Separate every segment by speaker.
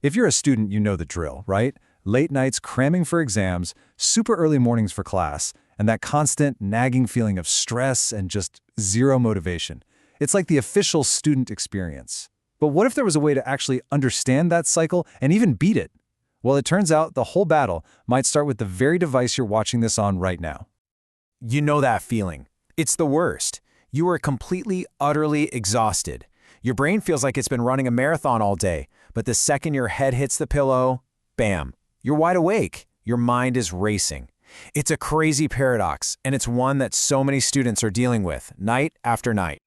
Speaker 1: If you're a student, you know the drill, right? Late nights cramming for exams, super early mornings for class, and that constant nagging feeling of stress and just zero motivation. It's like the official student experience. But what if there was a way to actually understand that cycle and even beat it? Well, it turns out the whole battle might start with the very device you're watching this on right now.
Speaker 2: You know that feeling. It's the worst. You are completely, utterly exhausted. Your brain feels like it's been running a marathon all day, but the second your head hits the pillow, bam, you're wide awake. Your mind is racing. It's a crazy paradox, and it's one that so many students are dealing with, night after night.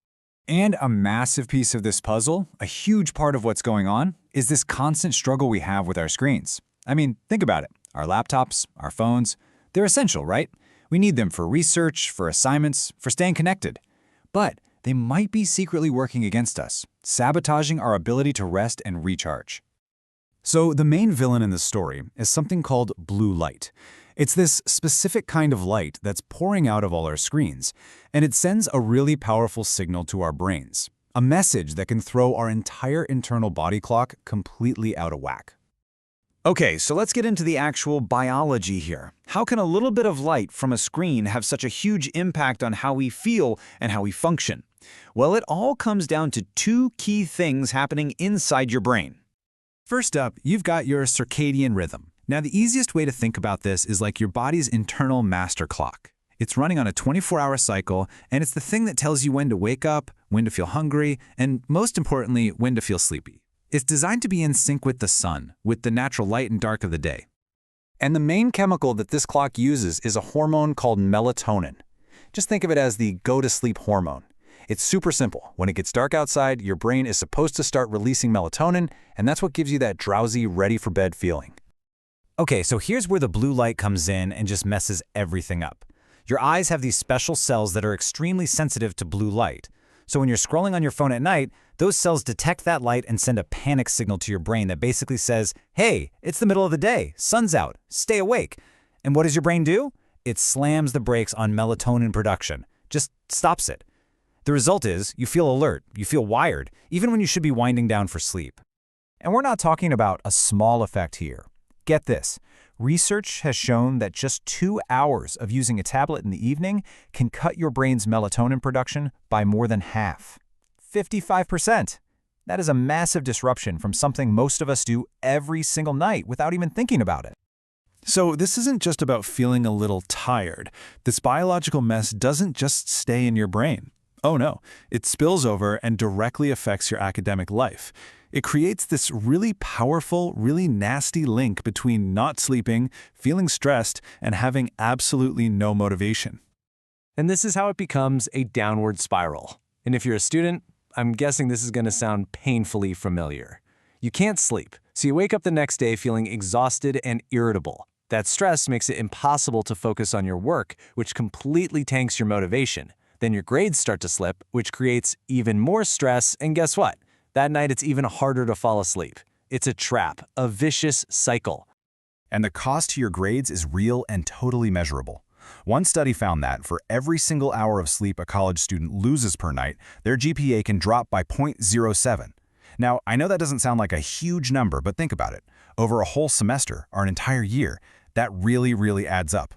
Speaker 3: And a massive piece of this puzzle, a huge part of what's going on, is this constant struggle we have with our screens. I mean, think about it. Our laptops, our phones, they're essential, right? We need them for research, for assignments, for staying connected. But they might be secretly working against us, sabotaging our ability to rest and recharge. So the main villain in this story is something called blue light. It's this specific kind of light that's pouring out of all our screens, and it sends a really powerful signal to our brains, a message that can throw our entire internal body clock completely out of whack.
Speaker 4: Okay, so let's get into the actual biology here. How can a little bit of light from a screen have such a huge impact on how we feel and how we function? Well, it all comes down to two key things happening inside your brain.
Speaker 1: First up, you've got your circadian rhythm. Now, the easiest way to think about this is like your body's internal master clock. It's running on a 24-hour cycle, and it's the thing that tells you when to wake up, when to feel hungry, and most importantly, when to feel sleepy. It's designed to be in sync with the sun, with the natural light and dark of the day. And the main chemical that this clock uses is a hormone called melatonin. Just think of it as the go-to-sleep hormone. It's super simple. When it gets dark outside, your brain is supposed to start releasing melatonin, and that's what gives you that drowsy, ready-for-bed feeling.
Speaker 2: Okay, so here's where the blue light comes in and just messes everything up. Your eyes have these special cells that are extremely sensitive to blue light. So when you're scrolling on your phone at night, those cells detect that light and send a panic signal to your brain that basically says, hey, it's the middle of the day, sun's out, stay awake. And what does your brain do? It slams the brakes on melatonin production, just stops it. The result is you feel alert, you feel wired, even when you should be winding down for sleep. And we're not talking about a small effect here. Get this, research has shown that just 2 hours of using a tablet in the evening can cut your brain's melatonin production by more than half. 55%. That is a massive disruption from something most of us do every single night without even thinking about it.
Speaker 1: So this isn't just about feeling a little tired. This biological mess doesn't just stay in your brain. Oh no, it spills over and directly affects your academic life. It creates this really powerful, really nasty link between not sleeping, feeling stressed, and having absolutely no motivation.
Speaker 5: And this is how it becomes a downward spiral. And if you're a student, I'm guessing this is going to sound painfully familiar. You can't sleep, so you wake up the next day feeling exhausted and irritable. That stress makes it impossible to focus on your work, which completely tanks your motivation. Then your grades start to slip, which creates even more stress, and guess what? That night it's even harder to fall asleep. It's a trap, a vicious cycle.
Speaker 3: And the cost to your grades is real and totally measurable. One study found that for every single hour of sleep a college student loses per night, their GPA can drop by 0.07. Now, I know that doesn't sound like a huge number, but think about it. Over a whole semester, or an entire year, that really adds up.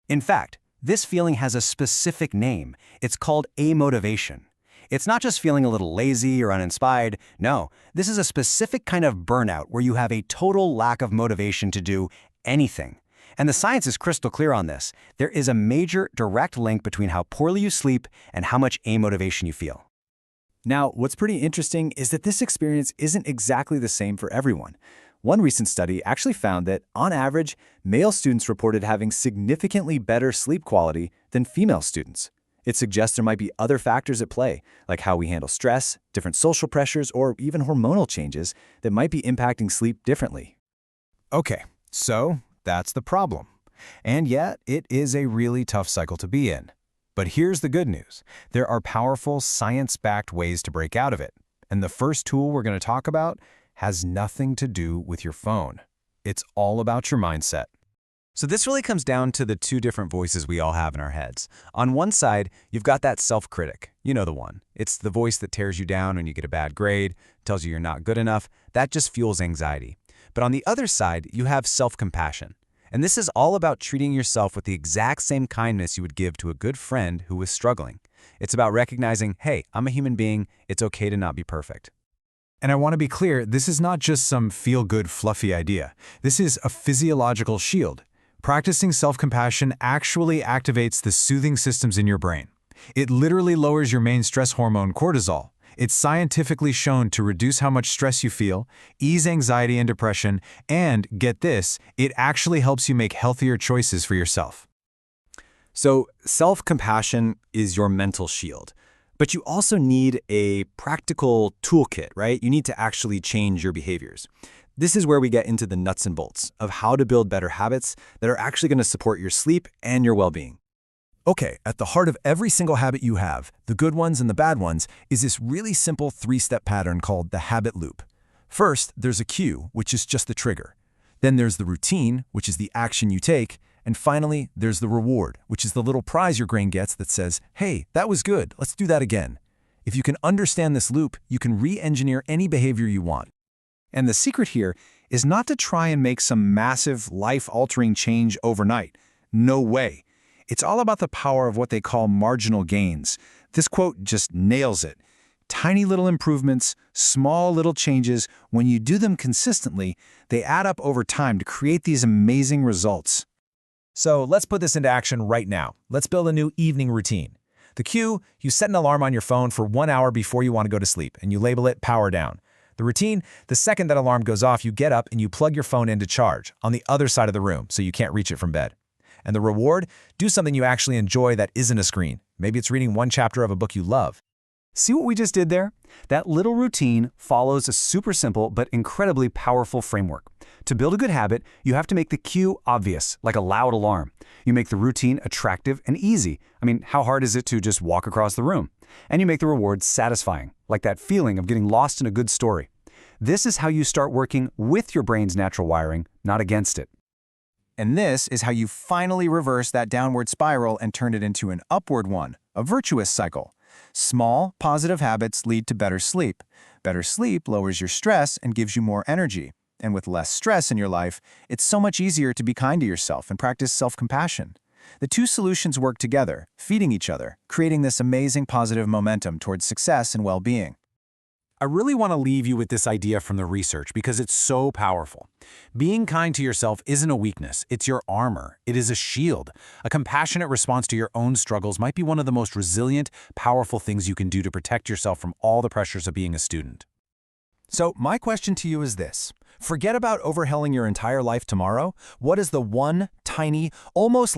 Speaker 6: In fact, this feeling has a specific name. It's called amotivation. It's not just feeling a little lazy or uninspired. No, this is a specific kind of burnout where you have a total lack of motivation to do anything. And the science is crystal clear on this. There is a major direct link between how poorly you sleep and how much amotivation you feel.
Speaker 1: Now, what's pretty interesting is that this experience isn't exactly the same for everyone. One recent study actually found that, on average, male students reported having significantly better sleep quality than female students. It suggests there might be other factors at play, like how we handle stress, different social pressures, or even hormonal changes that might be impacting sleep differently.
Speaker 2: Okay, so that's the problem. And yet, it is a really tough cycle to be in. But here's the good news. There are powerful, science-backed ways to break out of it. And the first tool we're going to talk about has nothing to do with your phone. It's all about your mindset.
Speaker 5: So this really comes down to the two different voices we all have in our heads. On one side, you've got that self-critic. You know the one. It's the voice that tears you down when you get a bad grade, tells you you're not good enough. That just fuels anxiety.
Speaker 2: But on the other side, you have self-compassion. And this is all about treating yourself with the exact same kindness you would give to a good friend who was struggling. It's about recognizing, hey, I'm a human being, it's okay to not be perfect.
Speaker 1: And I want to be clear, this is not just some feel-good, fluffy idea. This is a physiological shield. Practicing self-compassion actually activates the soothing systems in your brain. It literally lowers your main stress hormone, cortisol. It's scientifically shown to reduce how much stress you feel, ease anxiety and depression, and, get this, it actually helps you make healthier choices for yourself.
Speaker 2: So self-compassion is your mental shield. But you also need a practical toolkit, right? You need to actually change your behaviors. This is where we get into the nuts and bolts of how to build better habits that are actually going to support your sleep and your well-being.
Speaker 7: Okay, at the heart of every single habit you have, the good ones and the bad ones, is this really simple three-step pattern called the habit loop. First, there's a cue, which is just the trigger. Then there's the routine, which is the action you take. And finally, there's the reward, which is the little prize your brain gets that says, hey, that was good, let's do that again. If you can understand this loop, you can re-engineer any behavior you want.
Speaker 3: And the secret here is not to try and make some massive, life-altering change overnight. No way. It's all about the power of what they call marginal gains. This quote just nails it. Tiny little improvements, small little changes, when you do them consistently, they add up over time to create these amazing results.
Speaker 7: So let's put this into action right now. Let's build a new evening routine. The cue, you set an alarm on your phone for 1 hour before you want to go to sleep, and you label it power down. The routine, the second that alarm goes off, you get up and you plug your phone into charge on the other side of the room so you can't reach it from bed. And the reward, do something you actually enjoy that isn't a screen. Maybe it's reading one chapter of a book you love.
Speaker 6: See what we just did there? That little routine follows a super simple but incredibly powerful framework. To build a good habit, you have to make the cue obvious, like a loud alarm. You make the routine attractive and easy. I mean, how hard is it to just walk across the room? And you make the reward satisfying, like that feeling of getting lost in a good story. This is how you start working with your brain's natural wiring, not against it.
Speaker 3: And this is how you finally reverse that downward spiral and turn it into an upward one, a virtuous cycle. Small, positive habits lead to better sleep. Better sleep lowers your stress and gives you more energy. And with less stress in your life, it's so much easier to be kind to yourself and practice self-compassion. The two solutions work together, feeding each other, creating this amazing positive momentum towards success and well-being.
Speaker 1: I really want to leave you with this idea from the research because it's so powerful. Being kind to yourself isn't a weakness, it's your armor. It is a shield. A compassionate response to your own struggles might be one of the most resilient, powerful things you can do to protect yourself from all the pressures of being a student.
Speaker 7: So my question to you is this. Forget about overhauling your entire life tomorrow. What is the one, tiny, almost